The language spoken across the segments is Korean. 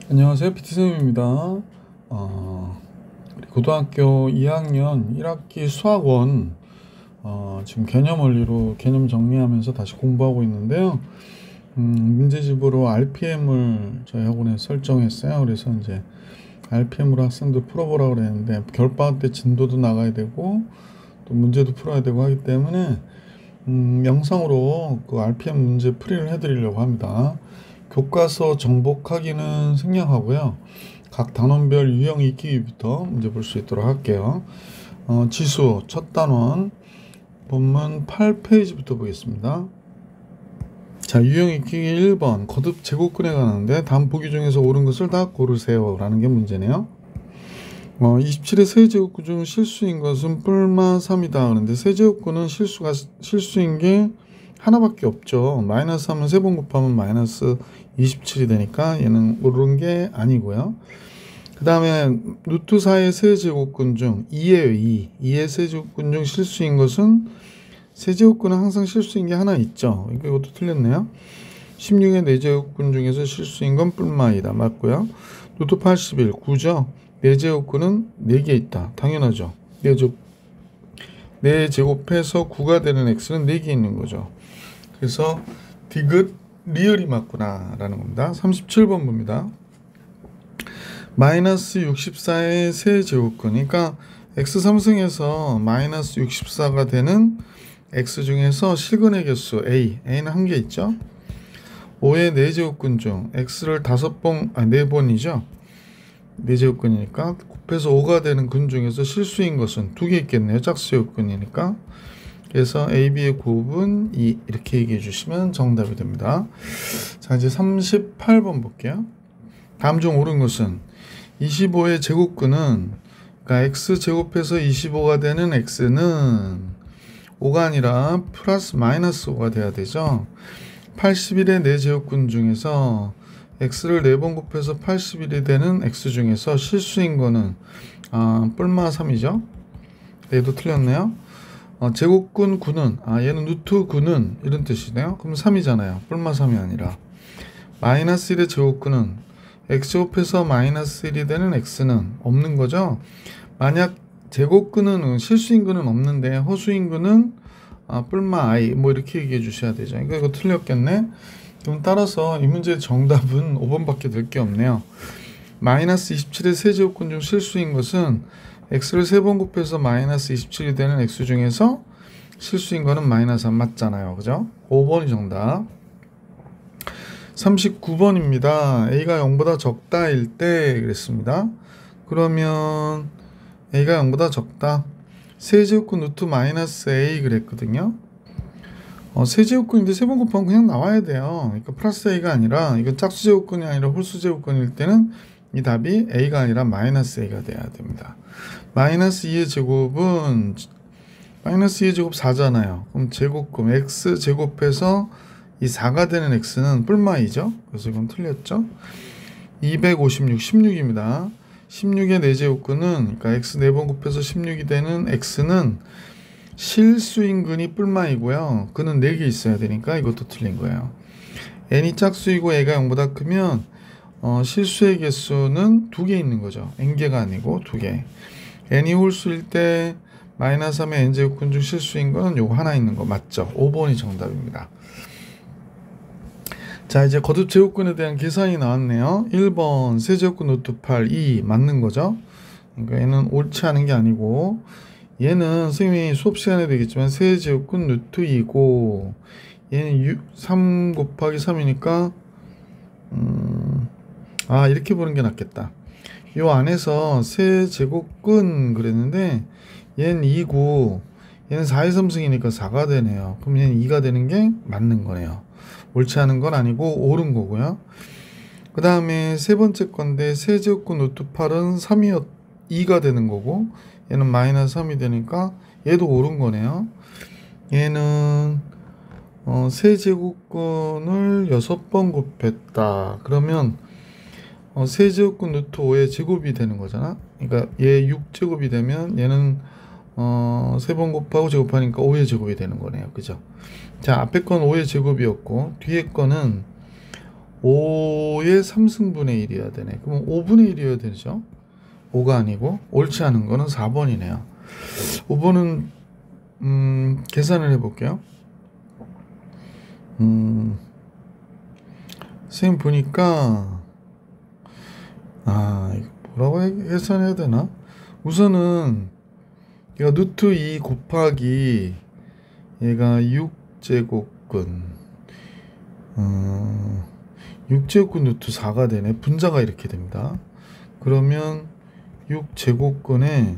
안녕하세요. PT쌤입니다. 우리 고등학교 2학년 1학기 수학원 지금 개념 원리로 개념 정리하면서 다시 공부하고 있는데요. 문제집으로 RPM을 저희 학원에 설정했어요. 그래서 이제 RPM으로 학생들 풀어보라고 그랬는데 겨울방학 때 진도도 나가야 되고 또 문제도 풀어야 되고 하기 때문에 영상으로 그 RPM 문제 풀이를 해드리려고 합니다. 교과서 정복하기는 생략하고요. 각 단원별 유형 익히기부터 문제 볼 수 있도록 할게요. 지수 첫 단원 본문 8페이지부터 보겠습니다. 자, 유형 익히기 1번 거듭 제곱근에 관한데 다음 보기 중에서 옳은 것을 다 고르세요 라는 게 문제네요. 27의 세제곱근 중 실수인 것은 뿔마 3이다. 그런데 세제곱근은 실수인 게 하나밖에 없죠. 마이너스 하면 3번 곱하면 마이너스 27이 되니까 얘는 옳은 게 아니고요. 그 다음에 루트 4의 세제곱근 중 2예요. 2의 세제곱근 중 실수인 것은 세제곱근은 항상 실수인 게 하나 있죠. 이것도 틀렸네요. 16의 4제곱근 중에서 실수인 건 뿔마이다. 맞고요. 루트 81 9죠. 4제곱근은 4개 있다. 당연하죠. 4제곱해서 9가 되는 x는 4개 있는 거죠. 그래서 디귿 리을이 맞구나 라는 겁니다. 37번 봅니다. 마이너스 64의 세제곱근, 그러니까 x3승에서 마이너스 64가 되는 x 중에서 실근의 개수 a는 한 개 있죠. 5의 4제곱근 중 x를 4번이죠. 4제곱근이니까 곱해서 5가 되는 근 중에서 실수인 것은 2개 있겠네요. 짝수제곱근이니까. 그래서 A, B의 곱은 2 이렇게 얘기해 주시면 정답이 됩니다. 자, 이제 38번 볼게요. 다음 중 옳은 것은 25의 제곱근은 그러니까 x 제곱해서 25가 되는 x는 5가 아니라 플러스 마이너스 5가 돼야 되죠. 81의 4제곱근 중에서 x를 4번 곱해서 81이 되는 x 중에서 실수인 거는 뿔마 3이죠. 얘도 틀렸네요. 제곱근 9는 얘는 루트 9는 이런 뜻이네요. 그럼 3이잖아요. 뿔마 3이 아니라. 마이너스 1의 제곱근은 x제곱해서 마이너스 1이 되는 x는 없는 거죠. 만약 제곱근은 실수인근은 없는데 허수인근은 뿔마 i 뭐 이렇게 얘기해 주셔야 되죠. 그러니까 이거 틀렸겠네. 그럼 따라서 이 문제의 정답은 5번밖에 될 게 없네요. 마이너스 27의 세제곱근 중 실수인 것은 x를 3번 곱해서 마이너스 27이 되는 x 중에서 실수인 거는 마이너스 3 맞잖아요. 그죠? 5번이 정답. 39번입니다. a가 0보다 적다일 때 그랬습니다. 그러면 a가 0보다 적다. 세제곱근 루트 마이너스 a 그랬거든요. 세제곱근인데 3번 곱하면 그냥 나와야 돼요. 그러니까 플러스 a가 아니라 이건 짝수제곱근이 아니라 홀수제곱근일 때는 이 답이 a가 아니라 마이너스 a가 돼야 됩니다. 마이너스 2의 제곱은 마이너스 2의 제곱 4잖아요. 그럼 제곱근 x 제곱해서 이 4가 되는 x는 뿔마이죠. 그래서 이건 틀렸죠. 256, 16입니다. 16의 4제곱근은 그러니까 x 4번 곱해서 16이 되는 x는 실수인근이 뿔마이고요. 그는 4개 있어야 되니까 이것도 틀린 거예요. n이 짝수이고 a가 0보다 크면 실수의 개수는 2개 있는 거죠. n개가 아니고 2개. n이 홀수일 때 마이너스 3의 n제곱근 중 실수인 건 요거 하나 있는 거 맞죠? 5번이 정답입니다. 자, 이제 거듭 제곱근에 대한 계산이 나왔네요. 1번 세제곱근 루트 8, 2 맞는 거죠. 그러니까 얘는 옳지 않은 게 아니고 얘는 선생님이 수업 시간에 되겠지만 세제곱근 루트 2고 얘는 3 곱하기 3이니까 이렇게 보는 게 낫겠다. 요 안에서 세제곱근 그랬는데 얘는 2고 얘는 4의 3승이니까 4가 되네요. 그럼 얘는 2가 되는 게 맞는 거네요. 옳지 않은 건 아니고 옳은 거고요. 그 다음에 세 번째 건데 세제곱근 루트 8은 2가 되는 거고 얘는 마이너스 3이 되니까 얘도 옳은 거네요. 얘는 세제곱근을 6번 곱했다. 그러면 세제곱근 루트 5의 제곱이 되는 거잖아. 그러니까 얘 6제곱이 되면 얘는 3번 곱하고 제곱하니까 5의 제곱이 되는 거네요. 그죠? 자, 앞에 건 5의 제곱이었고 뒤에 거는 5의 3승분의 1이어야 되네. 그럼 5분의 1이어야 되죠. 5가 아니고 옳지 않은 거는 4번이네요. 5번은 계산을 해볼게요. 선생님 보니까 이거 뭐라고 계산해야 되나? 우선은 얘가 루트 2 곱하기 얘가 6제곱근 6제곱근 루트 4가 되네. 분자가 이렇게 됩니다. 그러면 6제곱근에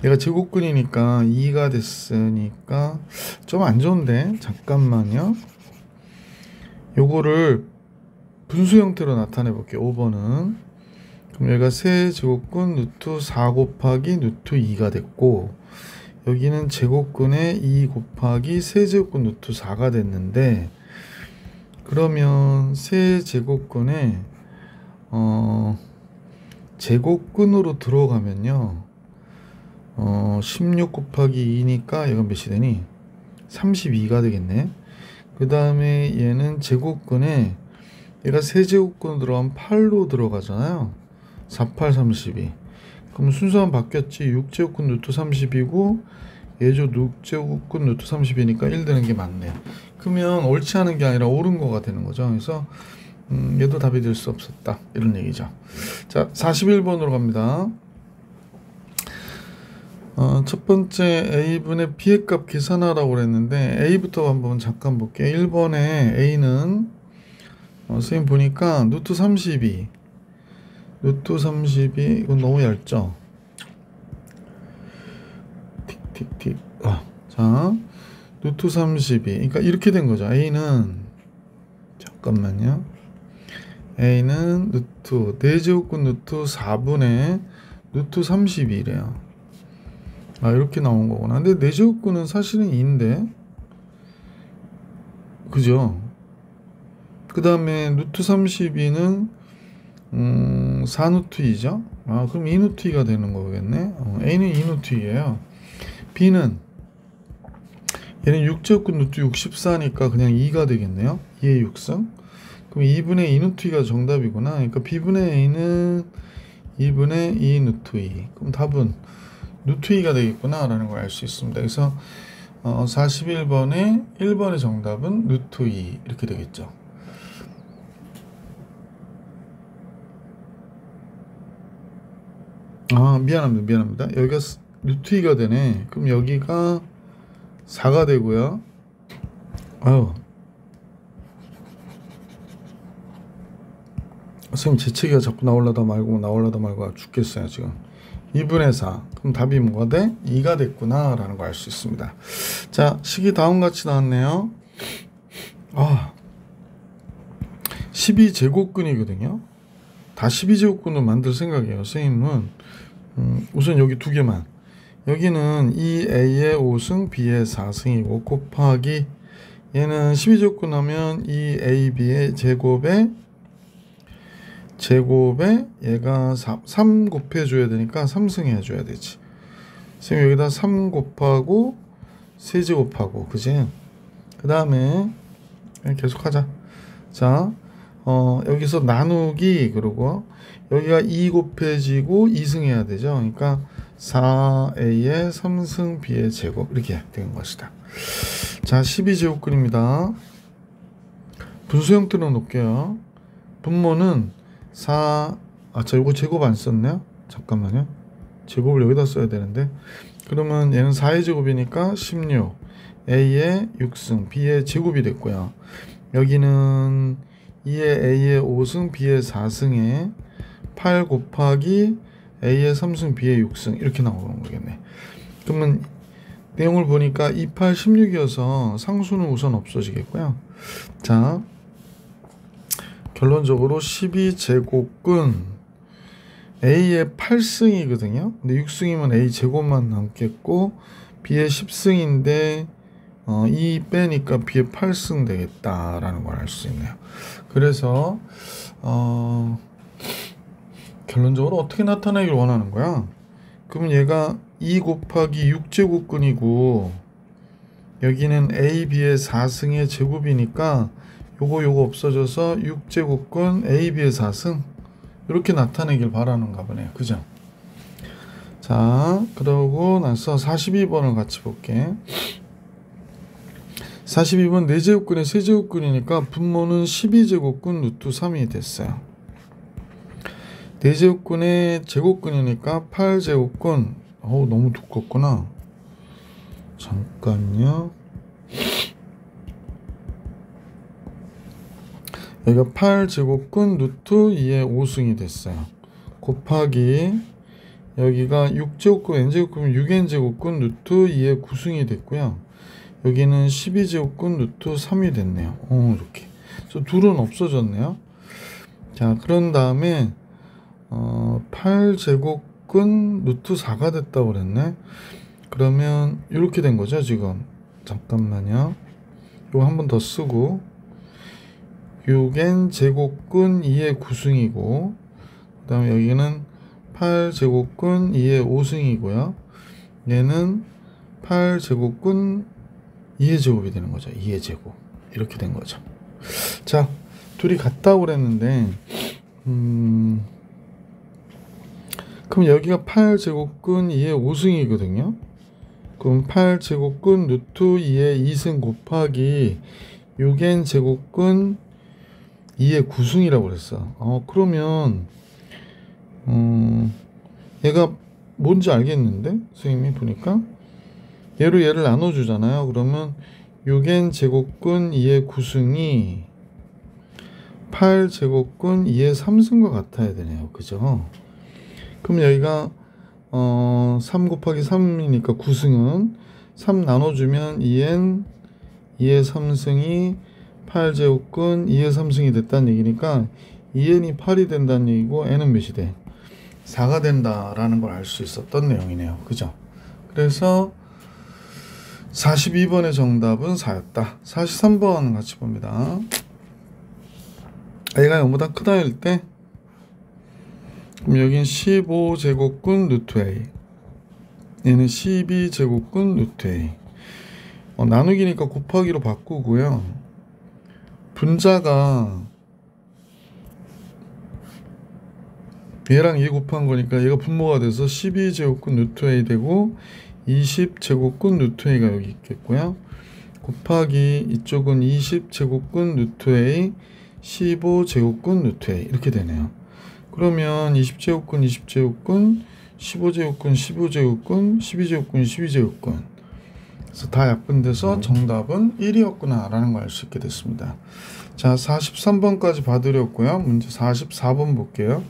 얘가 제곱근이니까 2가 됐으니까 좀 안 좋은데 잠깐만요. 요거를 분수 형태로 나타내 볼게요. 5번은 그럼 얘가 세제곱근 루트 4 곱하기 루트 2가 됐고 여기는 제곱근에 2 곱하기 세제곱근 루트 4가 됐는데 그러면 세제곱근에 제곱근으로 들어가면요 16 곱하기 2니까 얘가 몇이 되니? 32가 되겠네. 그 다음에 얘는 제곱근에 얘가 세제곱근으로 들어가면 8로 들어가잖아요. 4, 8, 32. 그럼 순서만 바뀌었지. 6제곱근 루트 30이고 얘죠 6제곱근 루트 30이니까 1 되는 게 맞네. 그러면 옳지 않은 게 아니라 옳은 거가 되는 거죠. 그래서 얘도 답이 될 수 없었다. 이런 얘기죠. 자, 41번으로 갑니다. 첫 번째 A분의 B의 값 계산하라고 그랬는데 A부터 한번 잠깐 볼게요. 1번에 A는 선생님 보니까 루트 32 이건 너무 얇죠? 틱틱틱 자 루트 32 그러니까 이렇게 된 거죠. A는 잠깐만요. A는 루트 4제곱근 루트 4분의 루트 32래요. 이렇게 나온 거구나. 근데 4제곱근은 사실은 2인데 그죠? 그 다음에 루트 32는 4루트 2죠? 그럼 2루트 2가 되는 거겠네. A는 2루트 2예요. B는 얘는 6제곱근 루트 64니까 그냥 2가 되겠네요. 2의 6승. 그럼 2분의 2루트 2가 정답이구나. 그러니까 B분의 A는 2분의 2 루트 2. 그럼 답은 루트 2가 되겠구나 라는 걸 알 수 있습니다. 그래서 41번에 1번의 정답은 루트 2 이렇게 되겠죠. 미안합니다. 여기가 루트 2가 되네. 그럼 여기가 4가 되고요. 선생님 재채기가 자꾸 나올라다 말고 죽겠어요 지금. 2분의 4 그럼 답이 뭐가 돼? 2가 됐구나 라는 걸 알 수 있습니다. 자, 식이 다음같이 나왔네요. 12제곱근이거든요 다 12제곱근으로 만들 생각이에요. 선생님은 우선 여기 두 개만, 여기는 2A의 5승 B의 4승이고 곱하기 얘는 12제곱근 하면 2AB의 제곱에 얘가 3 곱해줘야 되니까 3승 해줘야 되지. 선생님 여기다 3 곱하고 세제곱하고 그지? 그 다음에 계속 하자. 자, 여기서 나누기 그러고 여기가 2 곱해지고 2승 해야 되죠. 그러니까 4A의 3승 B의 제곱 이렇게 되는 것이다. 자, 12제곱근입니다. 분수 형태로 놓을게요. 분모는 4, 이거 제곱 안 썼네요. 잠깐만요. 제곱을 여기다 써야 되는데 그러면 얘는 4의 제곱이니까 16 A의 6승 B의 제곱이 됐고요. 여기는 2의 A의 5승 B의 4승에 8 곱하기 A의 3승 B의 6승 이렇게 나오는 거겠네. 그러면 내용을 보니까 28, 16이어서 상수는 우선 없어지겠고요. 자, 결론적으로 12제곱근 A의 8승이거든요. 근데 6승이면 A 제곱만 남겠고 B의 10승인데 2 빼니까 B의 8승 되겠다라는 걸 알 수 있네요. 그래서 결론적으로 어떻게 나타내길 원하는 거야? 그러면 얘가 2 곱하기 6제곱근이고 여기는 A, B의 4승의 제곱이니까 요거 없어져서 6제곱근 AB의 4승 이렇게 나타내길 바라는가 보네요. 그죠? 자, 그러고 나서 42번을 같이 볼게. 42번 4제곱근에 세제곱근이니까 분모는 12제곱근 루트 3이 됐어요. 4제곱근에 제곱근이니까 8제곱근. 너무 두껍구나. 잠깐요. 여기가 8제곱근 루트 2의 5승이 됐어요. 곱하기 여기가 6제곱근 n제곱근 6n제곱근 루트 2의 9승이 됐고요. 여기는 12제곱근 루트 3이 됐네요. 이렇게. 그래서 둘은 없어졌네요. 자, 그런 다음에 8제곱근 루트 4가 됐다고 그랬네. 그러면 이렇게 된 거죠, 지금. 잠깐만요. 이거 한 번 더 쓰고 6n 제곱근 2의 9승이고 그 다음에 여기는 8제곱근 2의 5승이고요. 얘는 8제곱근 2의 제곱이 되는 거죠. 2의 제곱. 이렇게 된 거죠. 자, 둘이 같다고 그랬는데 그럼 여기가 8제곱근 2의 5승이거든요. 그럼 8제곱근 루트 2의 2승 곱하기 6n 제곱근 2의 9승이라고 그랬어. 그러면 얘가 뭔지 알겠는데? 선생님이 보니까 얘로 얘를 나눠주잖아요. 그러면 6n 제곱근 2의 9승이 8제곱근 2의 3승과 같아야 되네요. 그죠? 그럼 여기가 3 곱하기 3이니까 9승은 3 나눠주면 2n 2의 3승이 8제곱근 2의 3승이 됐다는 얘기니까 2n이 8이 된다는 얘기고 n은 몇이 돼? 4가 된다라는 걸 알 수 있었던 내용이네요. 그죠? 그래서 42번의 정답은 4였다. 43번 같이 봅니다. a가 0보다 크다일 때 그럼 여긴 15제곱근 루트 a, 얘는 12제곱근 루트 a. 나누기니까 곱하기로 바꾸고요. 분자가 얘랑 얘 곱한 거니까 얘가 분모가 돼서 12제곱근 루트 a 되고 20제곱근 루트 a가 여기 있겠고요. 곱하기 이쪽은 20제곱근 루트 a 15제곱근 루트 a 이렇게 되네요. 그러면 20제곱근 20제곱근 15제곱근 15제곱근 12제곱근 12제곱근 그래서 다 약분돼서 정답은 1이었구나 라는 걸 알 수 있게 됐습니다. 자, 43번까지 봐드렸고요. 문제 44번 볼게요.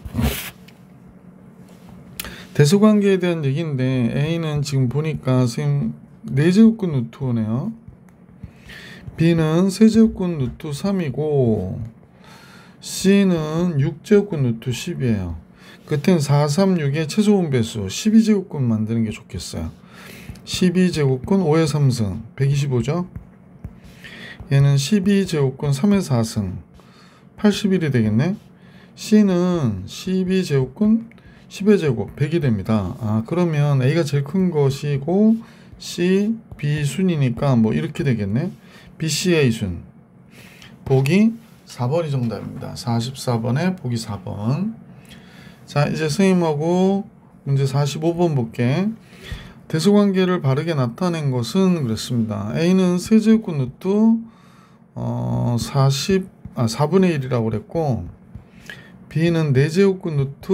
대소관계에 대한 얘기인데 A는 지금 보니까 선생님 4제곱근 루트 5네요. B는 세제곱근 루트 3이고 C는 6제곱근 루트 10이에요. 그땐 4, 3, 6의 최소분 배수 12제곱근 만드는 게 좋겠어요. 12제곱근 5의 3승 125죠. 얘는 12제곱근 3의 4승 81이 되겠네. C는 12제곱근 10의 제곱 100이 됩니다. 그러면 A가 제일 큰 것이고 C, B 순이니까 뭐 이렇게 되겠네. B, C, A 순. 보기 4번이 정답입니다. 44번에 보기 4번. 자, 이제 선생님하고 문제 45번 볼게. 대소관계를 바르게 나타낸 것은 그렇습니다. A는 세제곱근 루트 4분의 1이라고 그랬고 B는 4제곱근 루트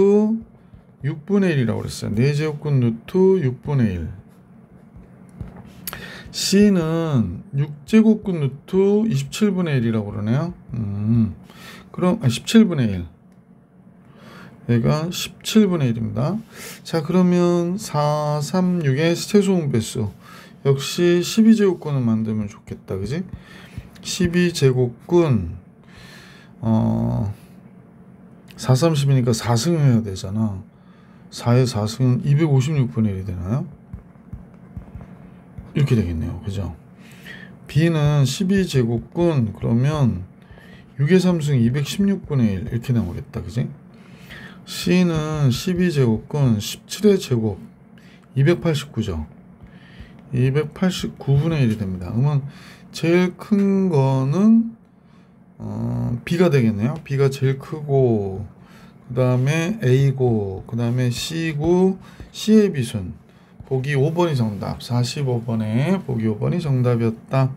6분의 1이라고 그랬어요. 4제곱근 루트 6분의 1. C는 6제곱근 루트 27분의 1이라고 그러네요. 그럼 17분의 1. 얘가 17분의 1입니다. 자, 그러면 4, 3, 6의 최소분 배수 역시 12제곱근을 만들면 좋겠다. 그지? 12제곱근 4, 30이니까 4승 해야 되잖아. 4의 4승은 256분의 1이 되나요? 이렇게 되겠네요. 그죠? B는 12제곱근 그러면 6의 3승 216분의 1 이렇게 나오겠다. 그지? C는 12제곱근 17의 제곱 289죠. 289분의 1이 됩니다. 그러면 제일 큰 거는 B가 되겠네요. B가 제일 크고 그 다음에 A고 그 다음에 C고 C의 비순 보기 5번이 정답. 45번에 보기 5번이 정답이었다.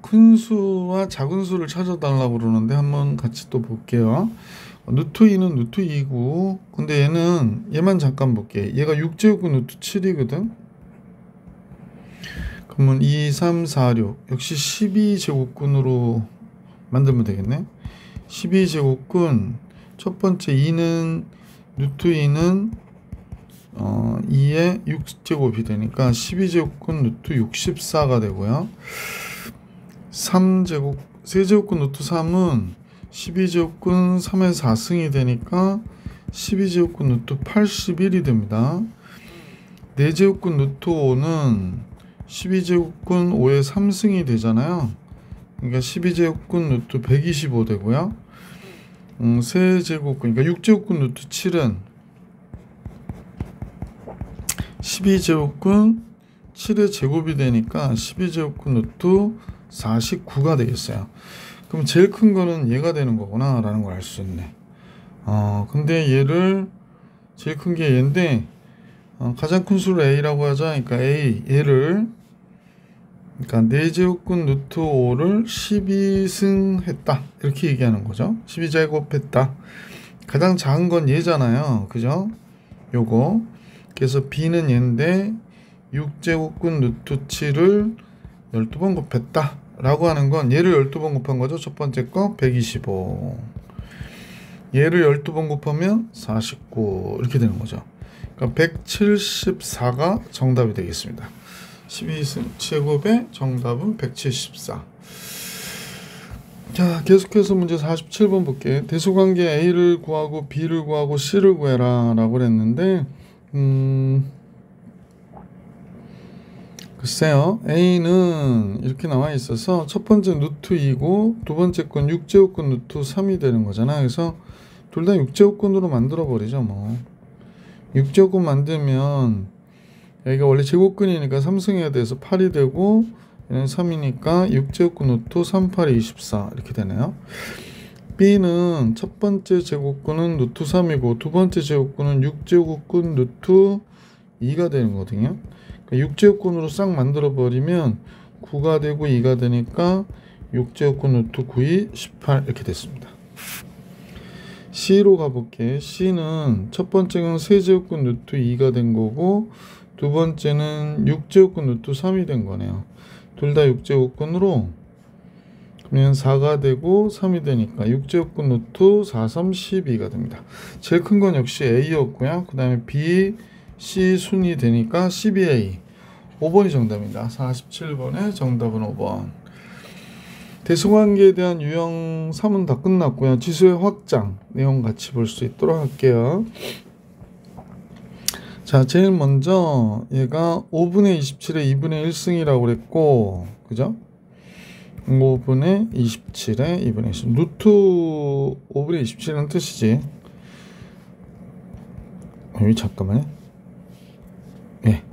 큰 수와 작은 수를 찾아달라고 그러는데 한번 같이 또 볼게요. 루트 2는 루트 2고 근데 얘만 잠깐 볼게. 얘가 6제곱근 루트 7이거든. 그러면 2, 3, 4, 6 역시 12제곱근으로 만들면 되겠네. 12제곱근 첫 번째 2는 루트 2는 2의 6제곱이 되니까 12제곱근 루트 64가 되고요. 3제곱 세제곱근 루트 3은 12제곱근 3의 4승이 되니까 12제곱근 루트 81이 됩니다. 4제곱근 루트 5는 12제곱근 5의 3승이 되잖아요. 그러니까 12제곱근 루트 125 되고요. 세제곱근 그러니까 6제곱근 루트 7은 12제곱근 7의 제곱이 되니까 12제곱근 루트 49가 되겠어요. 그럼 제일 큰 거는 얘가 되는 거구나 라는 걸 알 수 있네. 근데 얘를 제일 큰 게 얘인데 가장 큰 수를 A라고 하자. 그러니까 얘를 그러니까 4제곱근 루트 5를 12승 했다 이렇게 얘기하는 거죠. 12제곱 했다. 가장 작은 건 얘잖아요. 그죠? 요거 그래서 B는 얘인데 6제곱근 루트 7을 12번 곱했다 라고 하는 건 얘를 12번 곱한 거죠. 첫 번째 거 125 얘를 12번 곱하면 49 이렇게 되는 거죠. 그러니까 174가 정답이 되겠습니다. 12제곱의 정답은 174. 자, 계속해서 문제 47번 볼게. 대수관계 A를 구하고 B를 구하고 C를 구해라 라고 그랬는데 글쎄요. A는 이렇게 나와 있어서 첫 번째 루트 2고 두 번째 건 6제곱근 루트 3이 되는 거잖아. 그래서 둘 다 6제곱근으로 만들어 버리죠. 뭐 6제곱근 만들면 여기가 원래 제곱근이니까 3승해야 돼서 8이 되고 얘는 3이니까 6제곱근 루트 3, 8이 24 이렇게 되네요. B는 첫 번째 제곱근은 루트 3이고 두 번째 제곱근은 6제곱근 루트 2가 되는 거거든요. 6제곱근으로 싹 만들어 버리면 9가 되고 2가 되니까 6제곱근 루트 9이 18 이렇게 됐습니다. C로 가볼게. C는 첫 번째는 세제곱근 루트 2가 된 거고 두 번째는 6제곱근 루트 3이 된 거네요. 둘 다 6제곱근으로 그러면 4가 되고 3이 되니까 6제곱근 루트 4, 3, 12가 됩니다. 제일 큰 건 역시 A였고요. 그 다음에 B, C 순이 되니까 12A 5번이 정답입니다. 47번의 정답은 5번. 대수관계에 대한 유형 3은 다 끝났고요. 지수의 확장 내용 같이 볼 수 있도록 할게요. 자, 제일 먼저 얘가 5분의 27에 2분의 1승이라고 그랬고 그죠? 5분의 27에 2분의 1승 루트 5분의 27은 뜻이지. 여기 잠깐만요. 예.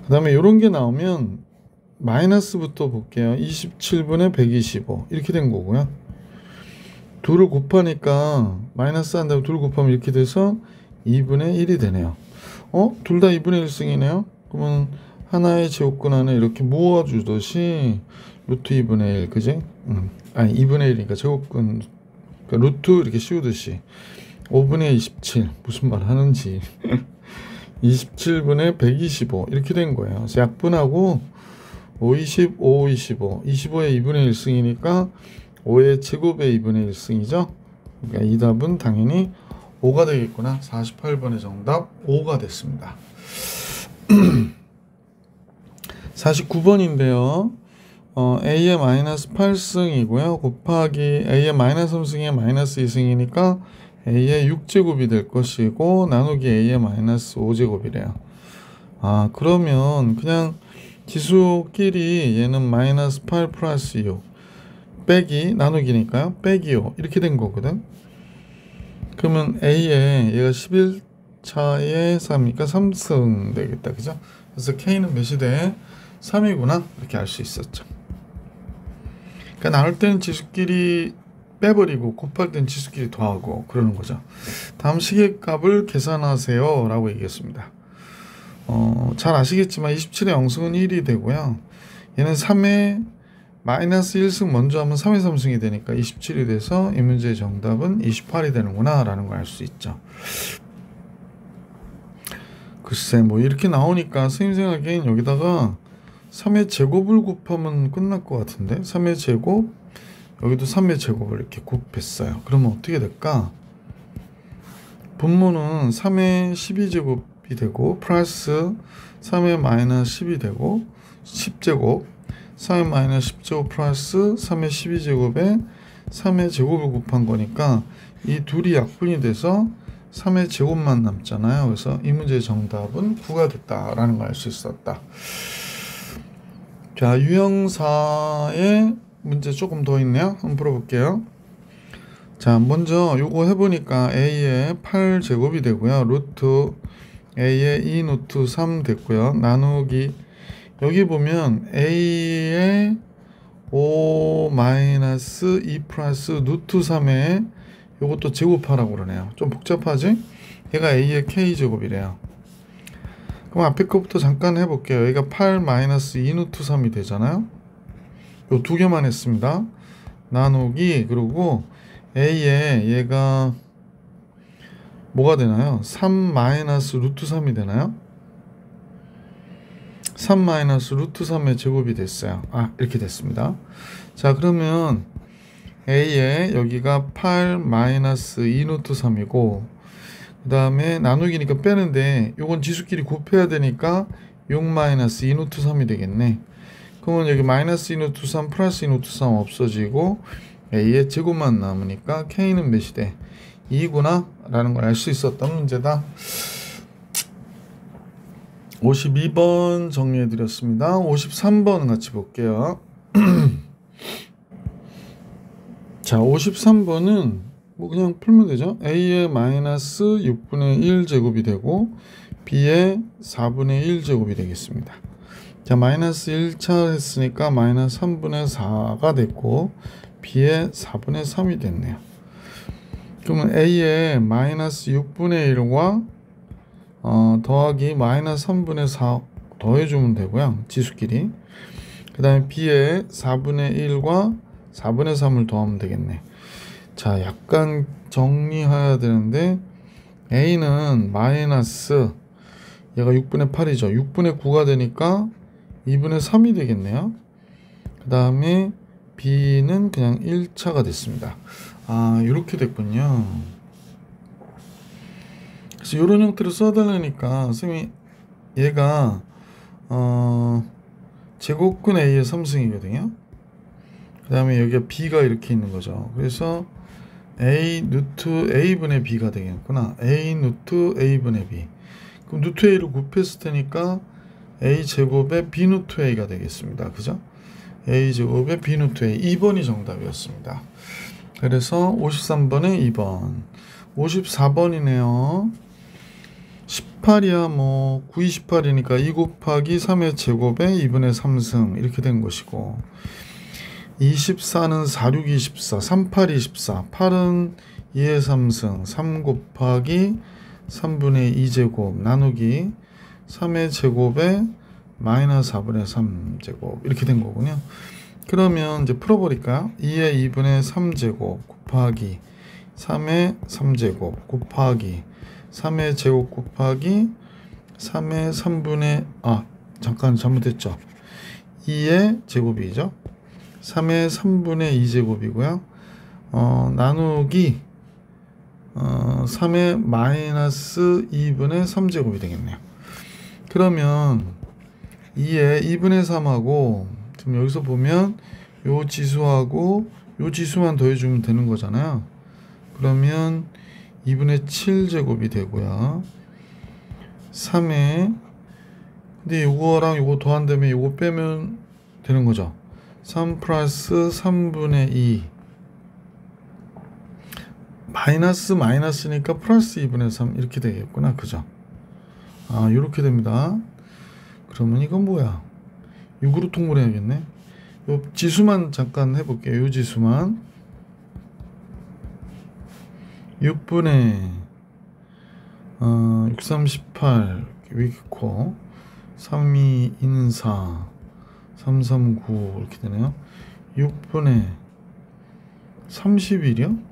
그 다음에 이런 게 나오면 마이너스부터 볼게요. 27분의 125 이렇게 된 거고요. 둘을 곱하니까 마이너스 한 다음에 둘을 곱하면 이렇게 돼서 2분의 1이 되네요. 둘 다 2분의 1승이네요. 그러면 하나의 제곱근 안에 이렇게 모아주듯이 루트 2분의 1 그지? 아니 2분의 1이니까 제곱근 그러니까 루트 이렇게 씌우듯이 5분의 27 무슨 말 하는지 27분의 125 이렇게 된 거예요. 그래서 약분하고 5, 20, 5, 25 25의 2분의 1승이니까 5의 제곱의 2분의 1승이죠. 그러니까 이 답은 당연히 5가 되겠구나. 48번의 정답 5가 됐습니다. 49번인데요. A의 마이너스 8승이고요. 곱하기 A의 마이너스 3승에 마이너스 2승이니까 A의 6제곱이 될 것이고 나누기 A의 마이너스 5제곱이래요. 그러면 그냥 지수끼리 얘는 마이너스 8 플러스 6 빼기 나누기니까요. 빼기 5 이렇게 된 거거든. 그러면 A에 얘가 11차에 3이니까 3승 되겠다. 그죠? 그래서 K는 몇이 돼? 3이구나 이렇게 알 수 있었죠. 그러니까 나눌 때는 지수끼리 빼버리고 곱할 때는 지수끼리 더하고 그러는 거죠. 다음 시계값을 계산하세요 라고 얘기했습니다. 잘 아시겠지만 27의 영승은 1이 되고요. 얘는 3의 마이너스 1승 먼저 하면 3의 3승이 되니까 27이 돼서 이 문제의 정답은 28이 되는구나 라는 걸 알 수 있죠. 글쎄 뭐 이렇게 나오니까 선생님 생각엔 여기다가 3의 제곱을 곱하면 끝날 것 같은데 3의 제곱 여기도 3의 제곱을 이렇게 곱했어요. 그러면 어떻게 될까? 분모는 3의 12제곱이 되고 플러스 3의 마이너스 10이 되고 10제곱 3의 마이너스 10제곱 플러스 3의 12제곱에 3의 제곱을 곱한 거니까 이 둘이 약분이 돼서 3의 제곱만 남잖아요. 그래서 이 문제의 정답은 9가 됐다라는 걸 알 수 있었다. 자, 유형사의 문제 조금 더 있네요. 한번 풀어볼게요. 자, 먼저 요거 해보니까 a의 8제곱이 되고요. 루트 a의 2 루트 3 됐고요. 나누기 여기 보면 a의 5 마이너스 2 플러스 루트 3에 요것도 제곱하라고 그러네요. 좀 복잡하지? 얘가 a의 k제곱이래요. 그럼 앞에 것부터 잠깐 해볼게요. 여기가 8 마이너스 2 루트 3이 되잖아요. 요 두 개만 했습니다. 나누기 그리고 a에 얘가 뭐가 되나요? 3 마이너스 루트 3이 되나요? 3 마이너스 루트 3의 제곱이 됐어요. 이렇게 됐습니다. 자, 그러면 a에 여기가 8 마이너스 2 루트 3이고 그 다음에 나누기니까 빼는데 요건 지수끼리 곱해야 되니까 6 마이너스 2 루트 3이 되겠네. 그러면 여기 마이너스 2 루트 3 플러스 2 루트 3 없어지고 a의 제곱만 남으니까 k는 몇이 돼? 2구나 라는 걸 알 수 있었던 문제다. 52번 정리해 드렸습니다. 53번 같이 볼게요. 자, 53번은 뭐 그냥 풀면 되죠. a의 마이너스 6분의 1 제곱이 되고 b의 4분의 1 제곱이 되겠습니다. 자, 마이너스 1차 했으니까 마이너스 3분의 4가 됐고 b의 4분의 3이 됐네요. 그러면 a의 마이너스 6분의 1과 더하기 마이너스 3분의 4 더해주면 되고요. 지수끼리. 그 다음에 b의 4분의 1과 4분의 3을 더하면 되겠네. 자, 약간 정리해야 되는데 a는 마이너스 얘가 6분의 8이죠. 6분의 9가 되니까 2분의 3이 되겠네요. 그 다음에 b는 그냥 1차가 됐습니다. 이렇게 됐군요. 그래서 이런 형태로 써달라니까 선생님이 얘가 제곱근 a의 3승이거든요. 그 다음에 여기가 b가 이렇게 있는 거죠. 그래서 a 루트 a분의 b가 되겠구나. a 루트 a분의 b. 그럼 루트 a를 곱했을 테니까 a 제곱에 b 루트 a가 되겠습니다. 그죠? a 제곱에 b 루트 a. 2번이 정답이었습니다. 그래서 53번에 2번. 54번이네요. 18이야 뭐 9, 28이니까 2 곱하기 3의 제곱에 2분의 3승 이렇게 된 것이고 24는 4, 6, 24, 3, 8, 24 8은 2의 3승 3 곱하기 3분의 2제곱 나누기 3의 제곱에 마이너스 4분의 3제곱 이렇게 된 거군요. 그러면 이제 풀어버릴까요? 2의 2분의 3제곱 곱하기 3의 3제곱 곱하기 3의 제곱 곱하기 3의 3분의 잠깐 잘못했죠. 2의 제곱이죠. 3의 3분의 2제곱이고요. 나누기 3의 마이너스 2분의 3제곱이 되겠네요. 그러면 2의 2분의 3하고 지금 여기서 보면 요 지수하고 요 지수만 더해주면 되는 거잖아요. 그러면 2분의 7제곱이 되고요. 3에 근데 요거랑 요거 더한다음에 요거 빼면 되는 거죠. 3 플러스 3분의 2 마이너스 마이너스니까 플러스 2분의 3 이렇게 되겠구나. 그죠? 이렇게 됩니다. 그러면 이건 뭐야? 6으로 통분해야겠네. 요 지수만 잠깐 해볼게요. 요 지수만 6분의 6, 3, 18 위기코 3, 2, 2는 4 3, 3, 9 이렇게 되네요. 6분의 31이요?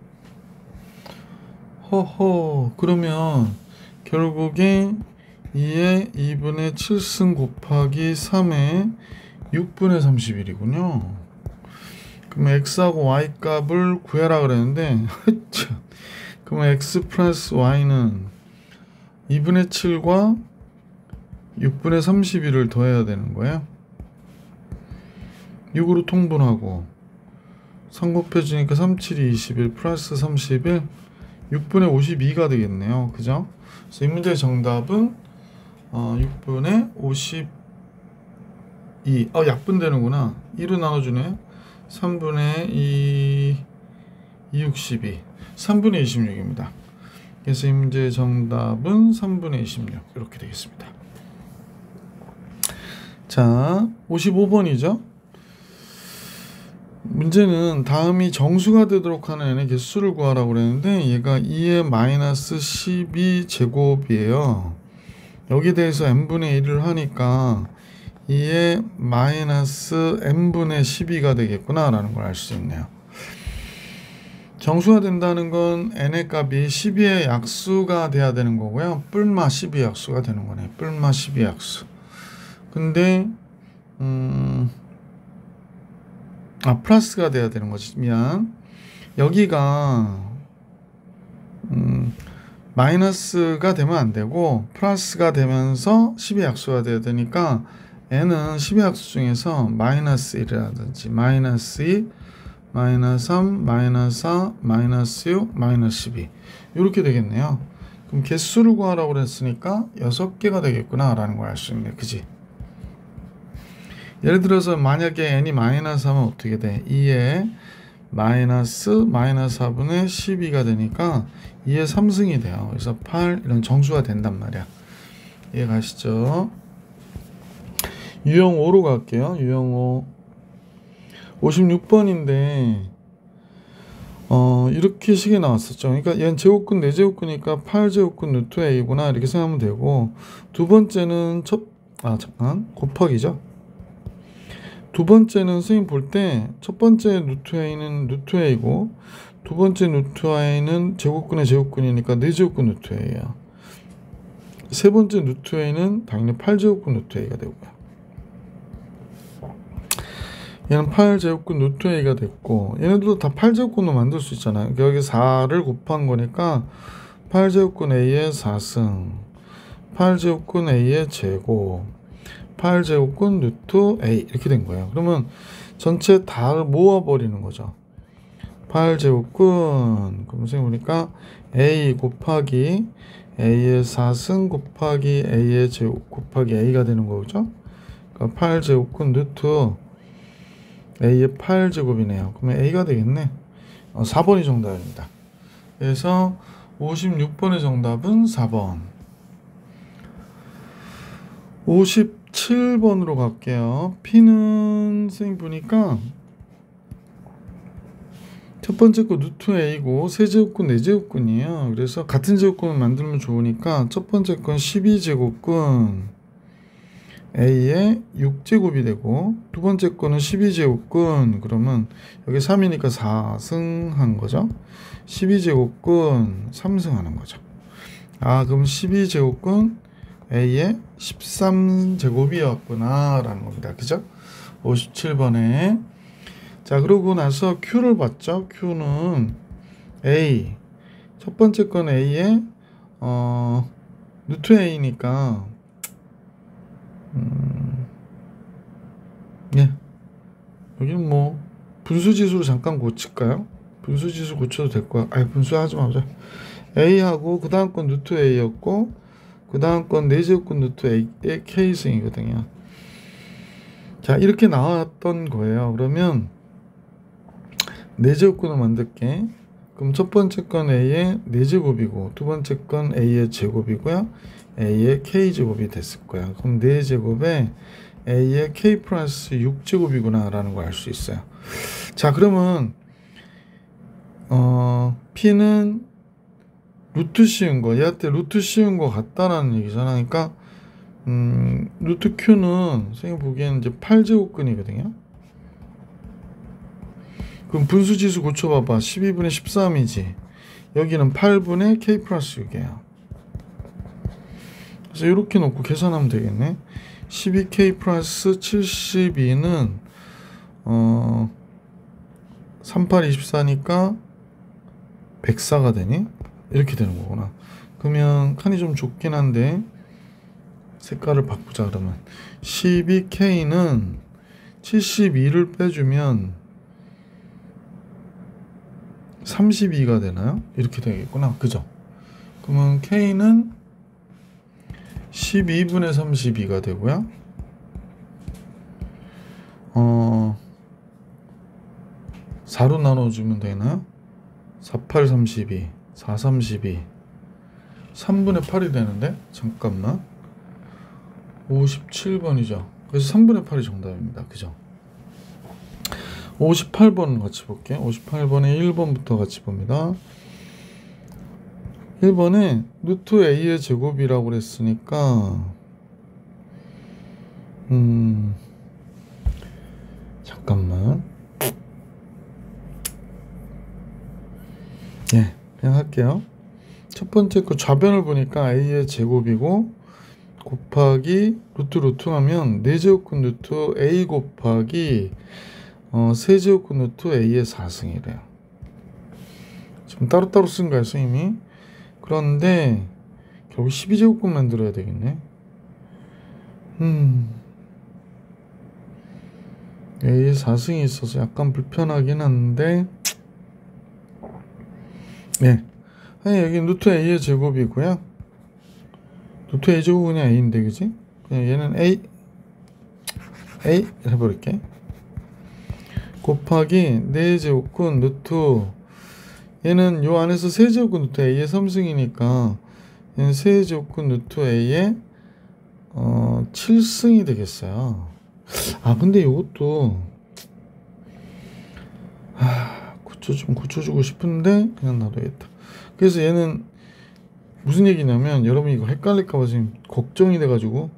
허허, 그러면 결국에 2에 2분의 7승 곱하기 3에 6분의 31이군요. 그럼 x하고 y 값을 구해라 그랬는데 그러면 x 플러스 y는 2분의 7과 6분의 31을 더해야 되는 거예요. 6으로 통분하고 3 곱해주니까 3, 7이 21 플러스 31 6분의 52가 되겠네요. 그죠? 그래서 이 문제의 정답은 6분의 52 약분되는구나. 2로 나눠주네. 3분의 2 62 3분의 26입니다. 그래서 이 문제의 정답은 3분의 26 이렇게 되겠습니다. 자, 55번이죠. 문제는 다음이 정수가 되도록 하는 n의 개수를 구하라고 그랬는데 얘가 2의 마이너스 12제곱이에요. 여기에 대해서 n분의 1을 하니까 2의 마이너스 n분의 12가 되겠구나 라는 걸 알 수 있네요. 정수가 된다는 건 n의 값이 12의 약수가 돼야 되는 거고요. 뿔마 12의 약수가 되는 거네. 뿔마 12의 약수. 근데 플러스가 돼야 되는 거지. 미안. 여기가 마이너스가 되면 안 되고 플러스가 되면서 10의 약수가 돼야 되니까 n은 10의 약수 중에서 마이너스 1이라든지 마이너스 2, 마이너스 3, 마이너스 4, 마이너스 6, 마이너스 12 이렇게 되겠네요. 그럼 개수를 구하라고 그랬으니까 6개가 되겠구나 라는 걸 알 수 있네. 그지? 예를 들어서 만약에 n이 마이너스 하면 어떻게 돼? 2에 마이너스 4분의 12가 되니까 2의 3승이 돼요. 그래서 8 이런 정수가 된단 말이야. 이해 가시죠? 유형 5로 갈게요. 유형 5 56번인데 이렇게 식이 나왔었죠. 그러니까 얘는 제곱근 4제곱근이니까 8제곱근 루트 a구나 이렇게 생각하면 되고, 두 번째는 곱하기죠. 두 번째는 선생님 볼 때 첫 번째 루트 a는 루트 a고 두 번째 루트 a는 제곱근의 제곱근이니까 4제곱근 루트 a야. 세 번째 루트 a는 당연히 8제곱근 루트 a가 되고요. 얘는 8제곱근 루트 a가 됐고, 얘네들도 다 8제곱근으로 만들 수 있잖아요. 여기 4를 곱한 거니까 8제곱근 a의 4승 8제곱근 a의 제곱 8제곱근 루트 a 이렇게 된 거예요. 그러면 전체 다 모아버리는 거죠. 8제곱근 그럼 선생님 보니까 a 곱하기 a의 4승 곱하기 a의 제곱 곱하기 a가 되는 거죠. 그러니까 8제곱근 루트 a의 8제곱이네요. 그러면 a가 되겠네. 4번이 정답입니다. 그래서 56번의 정답은 4번. 57번으로 갈게요. P는 선생님 보니까 첫 번째 거 루트 a고 세제곱근 4제곱근이에요. 그래서 같은 제곱근을 만들면 좋으니까 첫 번째 건 12제곱근 a의 6제곱이 되고, 두 번째 거는 12제곱근 그러면 여기 3이니까 4승한 거죠. 12제곱근 3승하는 거죠. 그럼 12제곱근 a의 13제곱이었구나 라는 겁니다. 그죠? 57번에 자, 그러고 나서 q를 봤죠. q는 a 첫 번째 건 a의 루트 a니까 여기는 뭐 분수지수로 잠깐 고칠까요? 분수지수 고쳐도 될 거야. 분수하지 말자. a하고 그 다음 건 루트 a였고 그 다음 건 4제곱근 루트 a의 k승이거든요. 자, 이렇게 나왔던 거예요. 그러면 4제곱근을 만들게. 그럼 첫 번째 건 a의 4제곱이고 두 번째 건 a의 제곱이고요. a의 k제곱이 됐을 거야. 그럼 4제곱에 a의 k 플러스 6제곱이구나 라는 걸 알 수 있어요. 자, 그러면 p는 루트 씌운 거, 얘한테 루트 씌운 거 같다라는 얘기잖아. 그러니까 루트 q는 선생님 보기에는 이제 8제곱근이거든요. 그럼 분수지수 고쳐봐봐. 12분의 13이지. 여기는 8분의 k 플러스 6이에요. 그래서 이렇게 놓고 계산하면 되겠네. 12k 플러스 72는 38, 24니까 104가 되니? 이렇게 되는 거구나. 그러면 칸이 좀 좁긴 한데 색깔을 바꾸자. 그러면 12k는 72를 빼주면 32가 되나요? 이렇게 되겠구나. 그죠? 그러면 k는 12분의 32가 되고요. 4로 나눠주면 되나요? 48, 32, 4, 32, 3분의 8이 되는데? 잠깐만. 57번이죠. 그래서 3분의 8이 정답입니다. 그죠? 58번 같이 볼게요. 58번에 1번부터 같이 봅니다. 1번에 루트 a의 제곱이라고 그랬으니까 잠깐만. 예, 그냥 할게요. 첫 번째 거 좌변을 보니까 a의 제곱이고 곱하기 루트 하면 4제곱근 루트 a 곱하기 세제곱근 루트 a의 4승이래요. 지금 따로따로 쓴 거야, 선생님이. 그런데 결국 12제곱근 만들어야 되겠네. a의 4승이 있어서 약간 불편하긴 한데, 네. 여기 루트 a의 제곱이고요. 루트 a 제곱은 그냥 a인데, 그지? 그냥 얘는 a 해버릴게. 곱하기 4제곱근 루트, 얘는 요 안에서 세제곱근 루트 a의 3승이니까 얘는 세제곱근 루트 a의 7승이 되겠어요. 아, 근데 이것도 고쳐주고 싶은데 그냥 놔둬야겠다. 그래서 얘는 무슨 얘기냐면, 여러분 이거 헷갈릴까봐 지금 걱정이 돼가지고,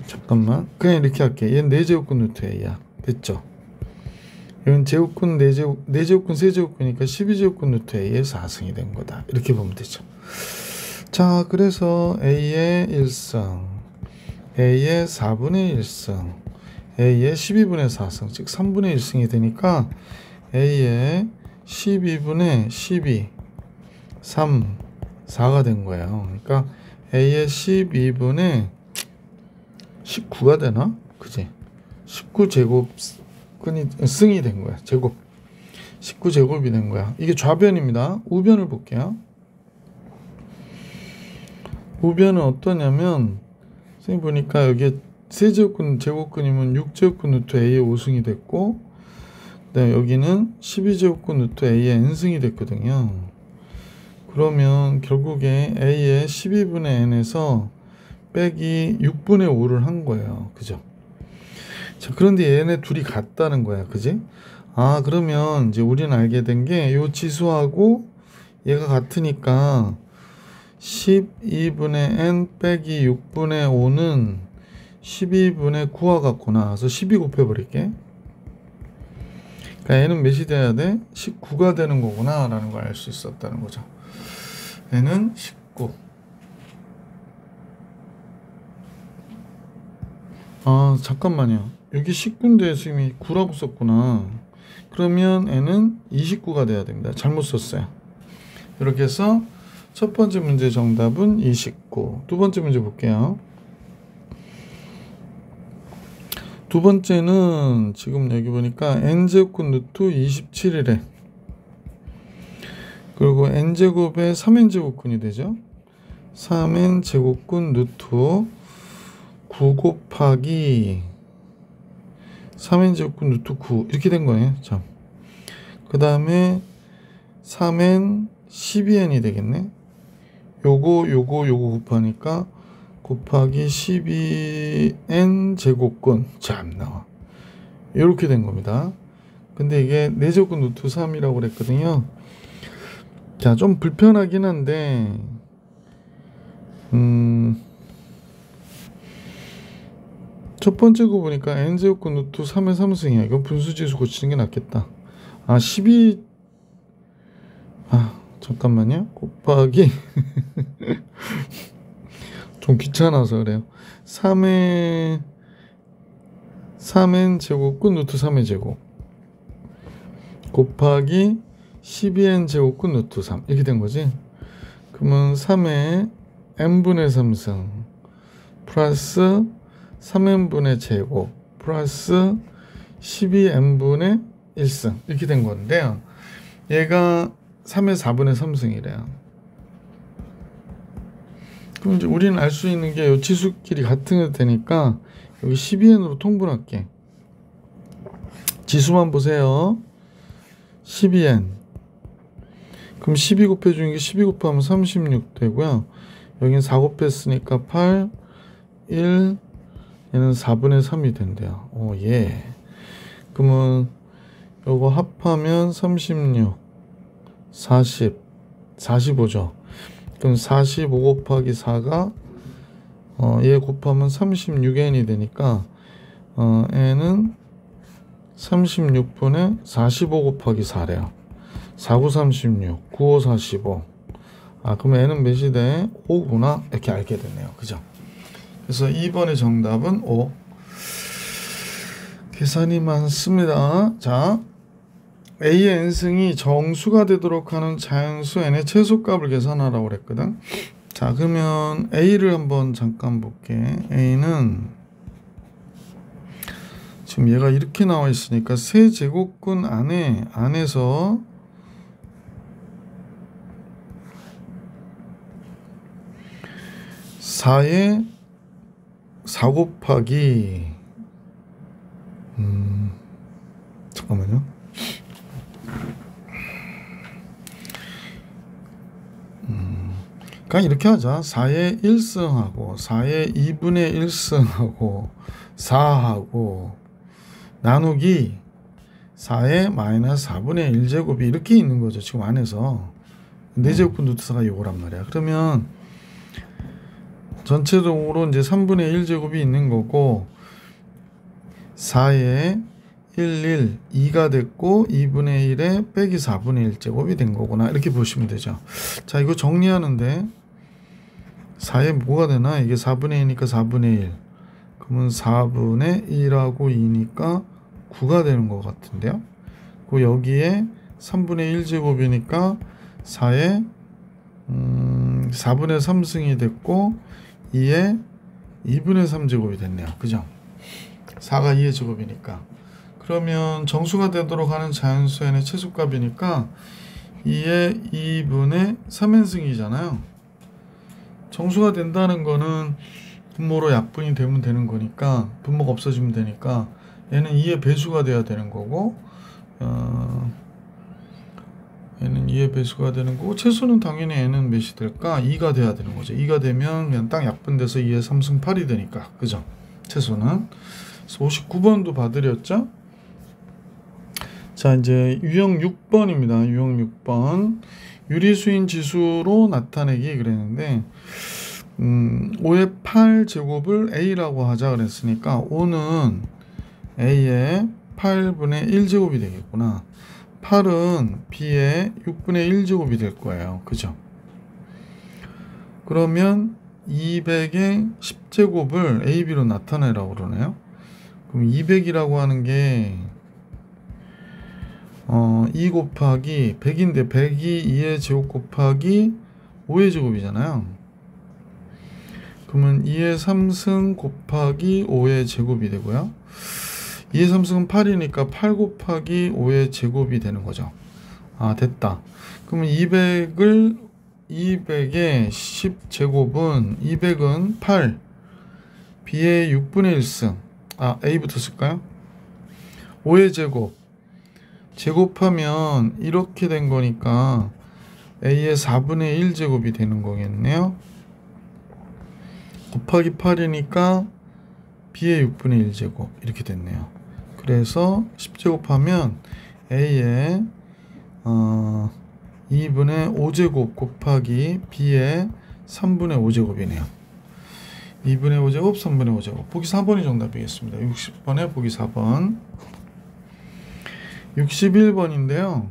잠깐만, 그냥 이렇게 할게. 얘는 4제곱근 루트 a야. 됐죠? 이건 제곱근 4제곱근 세제곱근이니까 12제곱근 루트 a의 4승이 된 거다. 이렇게 보면 되죠. 자, 그래서 a의 1승, a의 4분의 1승, a의 12분의 4승, 즉 3분의 1승이 되니까 a의 12분의 12, 3, 4가 된 거예요. 그러니까 a의 12분의 19가 되나? 그지? 19제곱 승이 된 거야. 제곱 19제곱이 된 거야. 이게 좌변입니다. 우변을 볼게요. 우변은 어떠냐면, 선생님 보니까 여기에 세제곱근 제곱근이면 6제곱근 루트 a의 5승이 됐고, 그다음에 여기는 12제곱근 루트 a의 n승이 됐거든요. 그러면 결국에 a의 12분의 n에서 빼기 6분의 5를 한 거예요. 그죠? 자, 그런데 얘네 둘이 같다는 거야. 그지? 아, 그러면 이제 우리는 알게 된 게, 요 지수하고 얘가 같으니까 12분의 n 빼기 6분의 5는 12분의 9와 같구나. 그래서 12 곱해버릴게. 그러니까 얘는 몇이 돼야 돼? 19가 되는 거구나 라는 걸 알 수 있었다는 거죠. 얘는 19. 아, 잠깐만요. 여기 19인데 지금 9라고 썼구나. 그러면 얘는 29가 돼야 됩니다. 잘못 썼어요. 이렇게 해서 첫 번째 문제 정답은 29. 두 번째 문제 볼게요. 두 번째는 지금 여기 보니까 n제곱근 루트 27이래. 그리고 n제곱의 3n제곱근이 되죠. 3n제곱근 루트 9 곱하기 3n제곱근 루트 9 이렇게 된 거예요. 자, 그 다음에 3n 12n이 되겠네. 요거 곱하니까 곱하기 12n 제곱근 참나 이렇게 된 겁니다. 근데 이게 4제곱근 루트 3이라고 그랬거든요. 자, 좀 불편하긴 한데 첫 번째 거 보니까 n제곱근 루트 3의 3승이야. 이건 분수지수 고치는 게 낫겠다. 12 잠깐만요. 곱하기 좀 귀찮아서 그래요. 3의 3n 제곱근 루트 3의 제곱 곱하기 12n 제곱근 루트 3 이렇게 된 거지. 그러면 3의 n분의 3승 플러스 3n분의 제곱 플러스 12n분의 1승 이렇게 된 건데요. 얘가 3의 4분의 3승이래요. 그럼 이제 우리는 알 수 있는 게 이 지수끼리 같은 게 되니까 여기 12n으로 통분할게. 지수만 보세요. 12n. 그럼 12 곱해주는 게 12 곱하면 36 되고요. 여기는 4 곱했으니까 8, 1, 얘는 4분의 3이 된대요. 오, 예. 그러면 요거 합하면 36, 40, 45죠. 그럼 45 곱하기 4가 얘 곱하면 36n이 되니까 n은 36분의 45 곱하기 4래요. 49, 36, 95, 45. 그럼 n은 몇이 돼? 5구나. 이렇게 알게 되네요. 그죠? 그래서 2번의 정답은 5. 계산이 많습니다. 자, A의 n승이 정수가 되도록 하는 자연수 n의 최소값을 계산하라고 그랬거든. 자, 그러면 A를 한번 잠깐 볼게. A는 지금 얘가 이렇게 나와 있으니까 세 제곱근 안에서 (4의 4 곱하기) 잠깐만요. 그냥 이렇게 하자. 4의 1승하고 4의 2분의 1승하고 4하고 나누기 4의 마이너스 4분의 1제곱이 이렇게 있는 거죠. 지금 안에서 4제곱분 루트 4가 이거란 말이야. 그러면 전체적으로 이제 3분의 1제곱이 있는 거고 4의 1, 2가 됐고 2분의 1에 빼기 4분의 1제곱이 된 거구나. 이렇게 보시면 되죠. 자, 이거 정리하는데 4에 뭐가 되나? 이게 4분의 2니까 4분의 1. 그러면 4분의 1하고 2니까 9가 되는 것 같은데요. 그 여기에 3분의 1제곱이니까 4에 4분의 3승이 됐고 2에 2분의 3제곱이 됐네요. 그죠? 4가 2의 제곱이니까. 그러면 정수가 되도록 하는 자연수 n의 최소값이니까 2의 2분의 3n승이잖아요. 정수가 된다는 거는 분모로 약분이 되면 되는 거니까 분모가 없어지면 되니까 얘는 2의 배수가 돼야 되는 거고 얘는 2의 배수가 되는 거고 최소는 당연히 얘는 몇이 될까? 2가 돼야 되는 거죠. 2가 되면 그냥 딱 약분돼서 2의 3승 8이 되니까 그죠? 최소는. 그래서 59번도 봐드렸죠? 자, 이제 유형 6번입니다. 유형 6번. 유리수인 지수로 나타내기 그랬는데 5의 8제곱을 A라고 하자 그랬으니까 5는 A의 8분의 1제곱이 되겠구나. 8은 B의 6분의 1제곱이 될 거예요. 그죠? 그러면 200의 10제곱을 AB로 나타내라고 그러네요. 그럼 200이라고 하는 게 2 곱하기 100인데 100이 2의 제곱 곱하기 5의 제곱이잖아요. 그러면 2의 3승 곱하기 5의 제곱이 되고요. 2의 3승은 8이니까 8 곱하기 5의 제곱이 되는 거죠. 됐다. 그러면 200의 10제곱은 200은 8 B의 6분의 1승 A부터 쓸까요? 5의 제곱 제곱하면 이렇게 된 거니까 A의 4분의 1제곱이 되는 거겠네요. 곱하기 8이니까 b의 6분의 1제곱 이렇게 됐네요. 그래서 10제곱하면 a의 2분의 5제곱 곱하기 b의 3분의 5제곱이네요. 2분의 5제곱 3분의 5제곱. 보기 4번이 정답이겠습니다. 60번에 보기 4번. 61번인데요.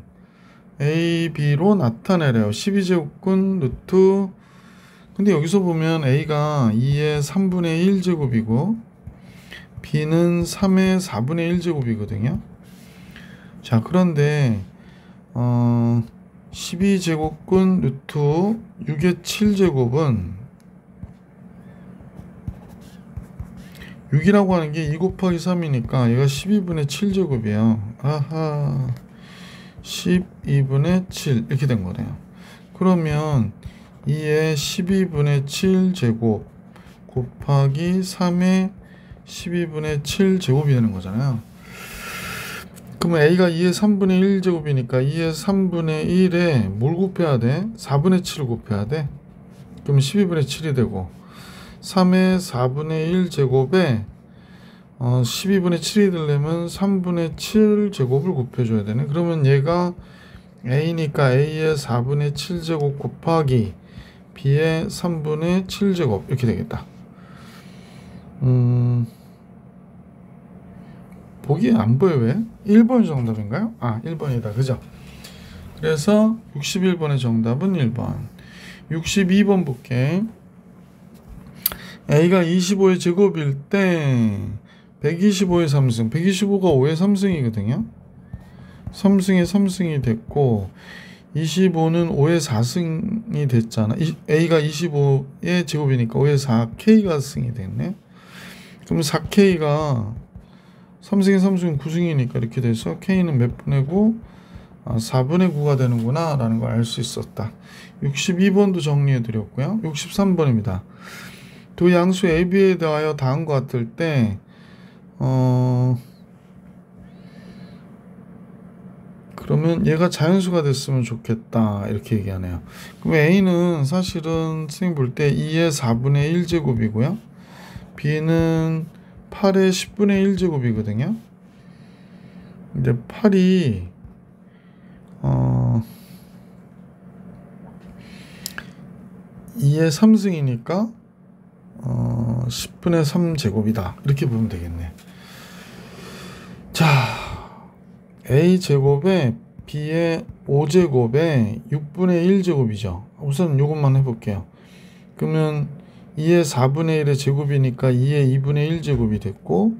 a, b로 나타내래요. 12제곱근 루트. 근데 여기서 보면 a가 2의 3분의 1제곱이고 b는 3의 4분의 1제곱이거든요. 자, 그런데 12제곱근 루트 6의 7제곱은 6이라고 하는 게 2 곱하기 3이니까 얘가 12분의 7제곱이에요. 아하, 12분의 7 이렇게 된 거네요. 그러면 2의 12분의 7제곱 곱하기 3의 12분의 7제곱이 되는 거잖아요. 그러면 a가 2의 3분의 1제곱이니까 2의 3분의 1에 뭘 곱해야 돼? 4분의 7을 곱해야 돼. 그럼 12분의 7이 되고 3의 4분의 1제곱에 12분의 7이 되려면 3분의 7제곱을 곱해줘야 되네. 그러면 얘가 a니까 a의 4분의 7제곱 곱하기 b의 3분의 7제곱 이렇게 되겠다. 보기에 안 보여. 왜? 1번이 정답인가요? 아, 1번이다. 그죠? 그래서 61번의 정답은 1번. 62번 볼게. a가 25의 제곱일 때 125의 3승. 125가 5의 3승이거든요. 3승의 3승이 됐고 25는 5의 4승이 됐잖아. a가 25의 제곱이니까 5의 4k가 승이 됐네. 그럼 4k가 3승의 3승은 9승이니까 이렇게 돼서 k는 몇 분의 9? 4분의 9가 되는구나 라는 걸 알 수 있었다. 62번도 정리해 드렸고요. 63번입니다. 두 양수 AB에 대하여 다음과 같을 때 그러면 얘가 자연수가 됐으면 좋겠다 이렇게 얘기하네요. 그럼 A는 사실은 선생님 볼 때 2의 4분의 1제곱이고요. B는 8의 10분의 1제곱이거든요. 근데 8이 2의 3승이니까 10분의 3제곱이다 이렇게 보면 되겠네. 자, a제곱에 b의 5제곱에 6분의 1제곱이죠. 우선 이것만 해볼게요. 그러면 2의 4분의 1의 제곱이니까 2의 2분의 1제곱이 됐고,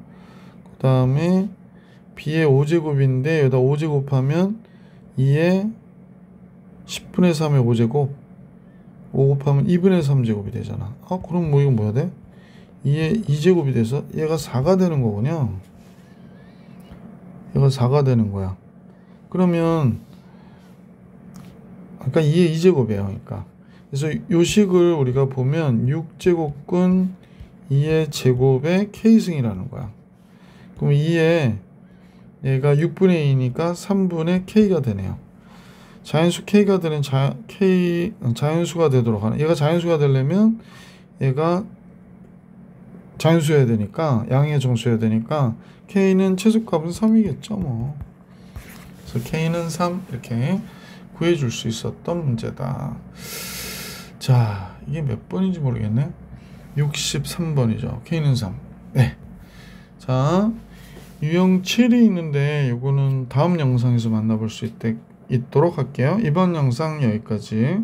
그 다음에 b의 5제곱인데 여기다 5제곱하면 2의 10분의 3의 5제곱, 5 곱하면 2분의 3제곱이 되잖아. 그럼 뭐 이거 뭐야 돼? 2의 2제곱이 돼서 얘가 4가 되는 거군요. 얘가 4가 되는 거야. 그러면 아까 2의 2제곱이에요. 그러니까 그래서 요 식을 우리가 보면 6제곱근 2의 제곱의 k승이라는 거야. 그럼 2의 얘가 6분의 2니까 3분의 k가 되네요. 자연수 k가 되는 자연수가 되도록 하는, 얘가 자연수가 되려면 얘가 자연수여야 되니까, 양의 정수여야 되니까 k는 최소값은 3이겠죠 뭐. 그래서 k는 3 이렇게 구해줄 수 있었던 문제다. 자, 이게 몇 번인지 모르겠네. 63번이죠. k는 3. 네. 자, 유형 7이 있는데 요거는 다음 영상에서 만나볼 수 있도록 할게요. 이번 영상 여기까지.